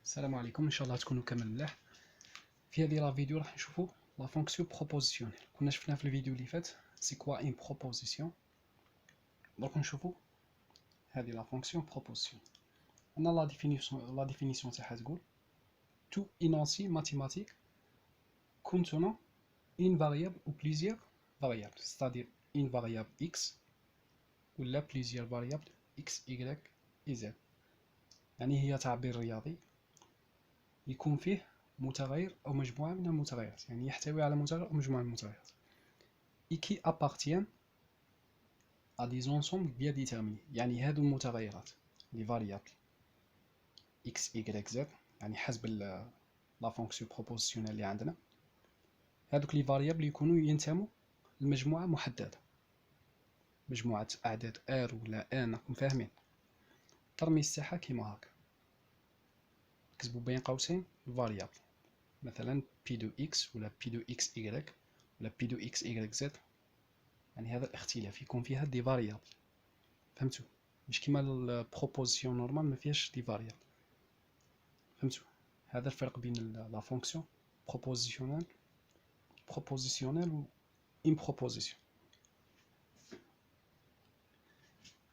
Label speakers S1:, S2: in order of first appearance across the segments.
S1: السلام عليكم، ان شاء الله تكونوا كامل ملاح. في هذه لا فيديو راح نشوفوا لا فونكسيون بروبوزيسيونيل. كنا شفنا في الفيديو اللي فات سي كوا ان بروبوزيسيون. دونك نشوفوا هذه لا فونكسيون بروبوزيسيون. عندنا لا ديفينيسيون تاعها تقول tout énoncé mathématique contenant une variable ou plusieurs variables, c'est-à-dire une variable x ou là plusieurs variables x, y et z. يعني هي تعبير رياضي يكون فيه متغير أو مجموعة من المتغيرات، يعني يحتوي على متغير أو مجموعة من المتغيرات et qui appartiennent à des ensembles bien déterminés. يعني هادو المتغيرات les variables x, y, z، يعني حسب لا فونكسيون بروبوزيسيونيل اللي عندنا، هادوك لي فاريابل يكونوا ينتموا لمجموعة محددة، مجموعة أعداد r ولا n، راكم فاهمين. الترميز تاعها كيما هاكا، كتبوا بين قوسين الفاريابل، مثلا p دو x ولا p دو xy ولا p دو xyz، يعني هذا الاختلاف يكون فيها دي فاريابل. فهمتوا؟ مش كيما البروبوزيسيون نورمال ما فيهاش دي فاريابل. فهمتوا؟ هذا الفرق بين لا فونكسيون بروبوزيسيونيل و ان بروبوزيسيون.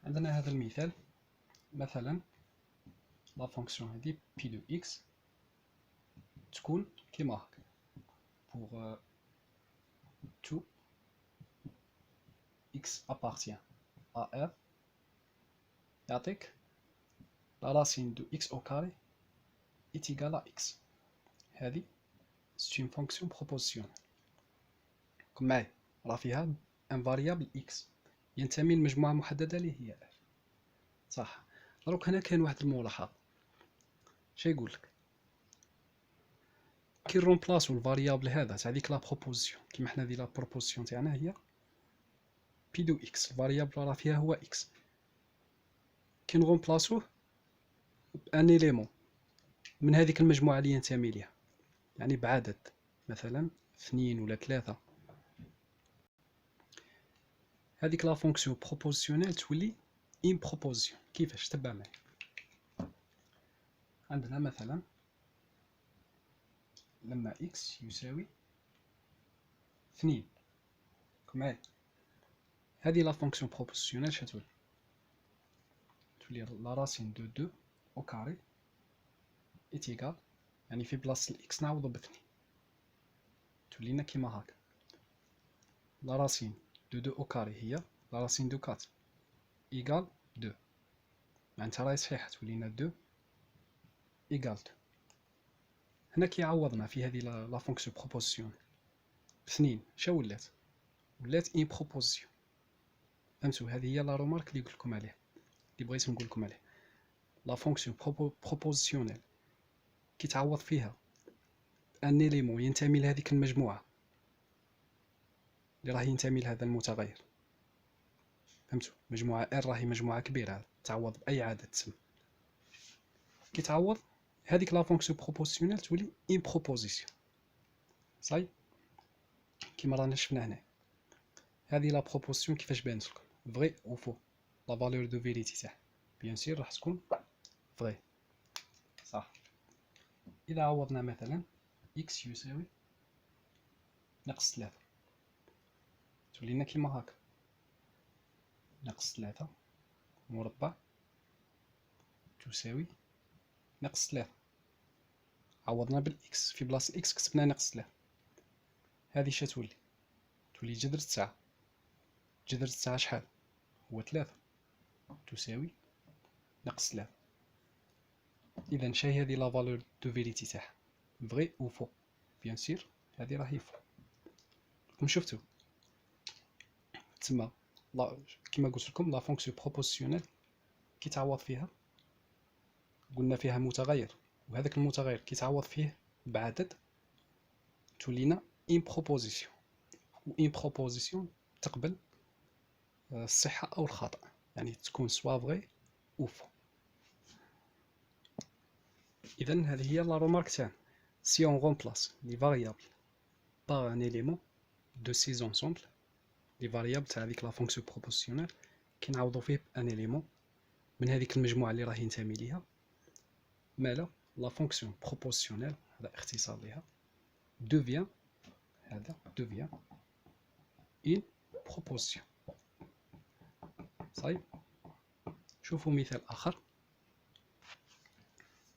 S1: عندنا هذا المثال، مثلا لا فونكسيون هذه p دو x تكون كيما هكا pour tout x appartient à r يعطيك لا راسين دو x au carré est égal à x. هذه c'est une fonction propositionnelle. كون معايا، راه فيها ان فاريابل x ينتمي لمجموعة محددة اللي هي r، صح؟ دروك هنا كاين واحد الملاحظة، شا يقول لك كي نرومبلاسو الفاريابل هذا تاع ديك لا بروبوزيسيون، كيما حنا دي لا بروبوزيسيون تاعنا هي بي دو اكس، الفاريابل راه فيها هو اكس، كي نرومبلاسوه بان إليمون من هذيك المجموعة اللي ينتمي ليها، يعني بعدد مثلا 2 ولا 3، هذيك لا فونكسيون بروبوزيسيونيل تولي ان بروبوزيسيون. كيفاش؟ تبع معايا. عندنا مثلا لما x يساوي 2، معايا هذه لا فونكسيون بروبوزيسيونيل شتولي؟ تولي لا راسين دو 2 او كاري إت إيكال، يعني في بلاصة الإكس نعوضو بثنين، تولي لنا كيما هاكا لا راسين دو 2 أو كاري هي لا راسين دو 4 إيكال 2، معناتها راهي صحيحة، تولي لنا 2 إيكال 2. هنا كي عوضنا في هذه لا فونكسيون بروبوزيسيون بثنين، شا ولات؟ ولات إن بروبوزيسيون. فهمتو؟ هذه هي لا رومارك اللي قلت لكم عليها، اللي بغيت نقول لكم عليه. لا فونكسيون بروبوزيسيونيل كي تعوض فيها ان إليمون ينتمي لهذيك المجموعة اللي راه ينتمي لهذا المتغير، فهمتوا؟ مجموعة R راهي مجموعة كبيرة، تعوض بأي عدد تسمى، كي تعوض هذيك لا فونكسيون بروبوزيسيونيل تولي ان بروبوزيسيون. صاي كيما رانا شفنا هنا، هذه لا بروبوزيسيون كيفاش بانت لكم؟ فغي او فو، لا فالور دو فيريتي تاعها بيان سير راح تكون فغي، صح. إذا عوضنا مثلا x يساوي ناقص 3، تولي لنا كيما هاكا ناقص 3 مربع تساوي ناقص 3، عوضنا بالإكس، في بلاصة الإكس كتبنا ناقص 3، هذه شا تولي؟ تولي جذر 9، جذر 9 شحال؟ هو 3 تساوي ناقص 3. إذا شاهي هذه لا فالور دو فيريتي تاعها؟ فغي أو فو؟ بيان سير هذه راهي فو. راكم شفتو تسمى كيما قلت لكم لا فونكسيون بروبوزيسيونيل كي تعوض فيها، قلنا فيها متغير، وهذاك المتغير كي تعوض فيه بعدد تولينا ان بروبوزيسيون، و ان بروبوزيسيون تقبل الصحة أو الخطأ، يعني تكون سوا فغي أو فو. إذا هذه هي لا رومارك تاعنا، سي اون رومبلاس لي فاريابل باغ ان إليمون دو سي زونسومبل، لي فاريابل تاع هذيك لا فونكسيون بروبوزيسيونيل كي نعوضو فيه بان إليمون من هذيك المجموعة اللي راه ينتمي ليها، مالا la fonction proportionnelle هذا اختصار لها devient une proposition. صحيح. شوفوا مثال آخر.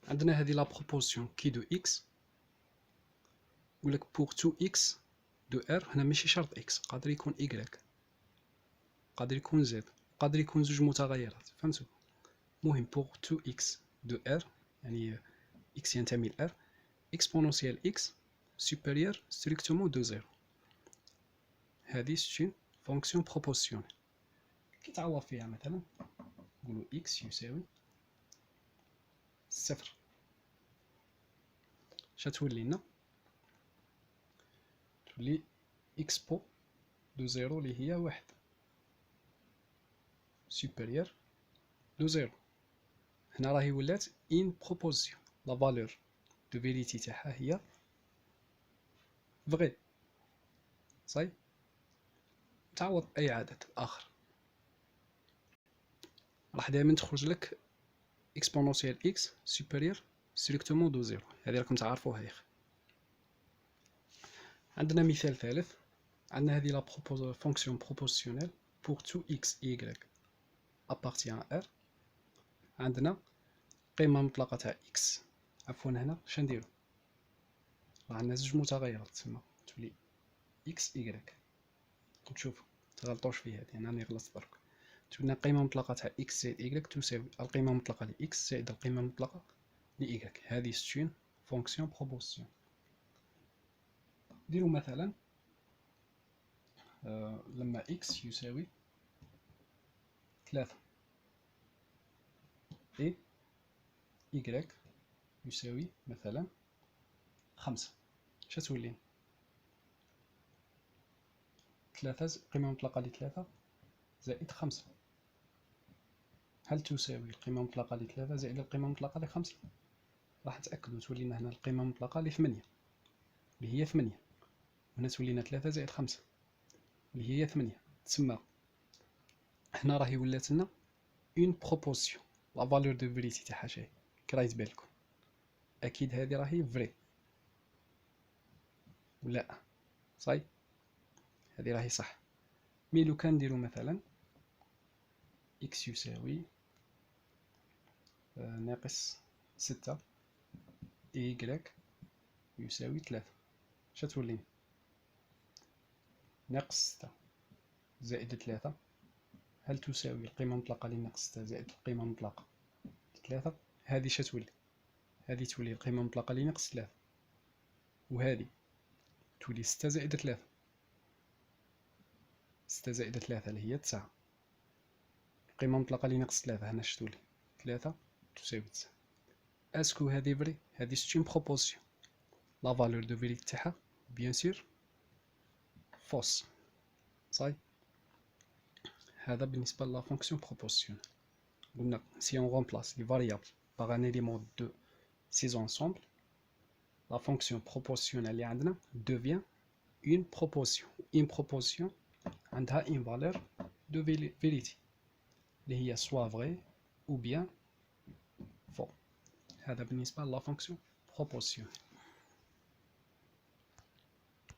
S1: عندنا هذه لا بروبوزيسيون كي دو اكس يقول لك بور تو اكس دو ار. هنا ماشي شرط اكس، قادر يكون ايكغيك، قادر يكون زد، قادر يكون زوج متغيرات. فهمتوا؟ المهم بور تو اكس دو ار يعني اكس ينتمي ل ار اكسبونونسيال اكس سوبيريور ستريكتومون دو زيرو. هذه سي فونكسيون بروبوزيونيل. كي تعوض فيها مثلا نقولوا اكس يساوي صفر، شتولي لنا؟ تولي اكس بو دو زيرو اللي هي واحد سوبيريور دو زيرو. هنا راهي ولات ان بروبوزيسيون، لا فالور دو فيريتي تاعها هي فغي. صاي تعوض اي عدد اخر راح دائما تخرج لك اكسبونونسيال اكس سوبيريور ستريكتومون دو زيرو. هذه راكم تعرفوها يا اخي. عندنا مثال ثالث. عندنا هذه لا فونكسيون بروبوزيونيل بور تو اكس ايكغيك ابارتيان ار. عندنا قيمة مطلقة تاع اكس، عفوا هنا شنديرو راه عندنا زوج متغيرات تسمى تولي اكس ايكغيك. تشوفوا تغلطوش في هذه، انا راني غلطت برك. تولي قيمة مطلقة تاع اكس زائد ايكغيك تساوي القيمة المطلقة لاكس زائد القيمة المطلقة لايكغيك. هذه سي فونكسيون بروبوزيون. نديرو مثلا لما اكس يساوي 3 اي y يساوي مثلا 5، شتولي 3 قيمة مطلقة ل3 زائد 5. هل تساوي القيمة المطلقة ل3 زائد القيمة المطلقة ل5؟ راح نتأكدوا تولي لنا هنا القيمة المطلقة ل8 اللي هي 8، هنا تولي لنا 3 زائد 5 اللي هي 8. تسمى هنا راهي ولات لنا اون بروبوزيسيون، لا فالور دو فيريتي تاعها شاهي. كرايت بالكم اكيد هذه راهي فري ولا صاي؟ هذه راهي صح. مي لو كان نديرو مثلا اكس يساوي ناقص 6 y يساوي 3، شتولي ناقص 6 زائد 3. هل تساوي القيمة المطلقة لناقص 6 زائد القيمة المطلقة ل3؟ هذه شتولي، هذه تولي القيمة المطلقة لناقص 3، وهذه تولي 6 زائد 3. 6 زائد 3 اللي هي 9. القيمة المطلقة لناقص 3 هنا شتولي 3 تساوي 9. اسكو هذه فري؟ هذه سي بروبوزيسيون، لا فالور دو فيريتي تاعها بيان سور فوس. صاي. هذا بالنسبة لا فونكسيون بروبوزيسيون. قلنا si on remplace les variables par un élément de ces ensembles, la fonction proportionnelle اللي عندنا devient une proposition. Une proposition عندها une valeur de vérité اللي هي soit vrai ou bien faux. هذا بالنسبة لا fonction proportionnelle.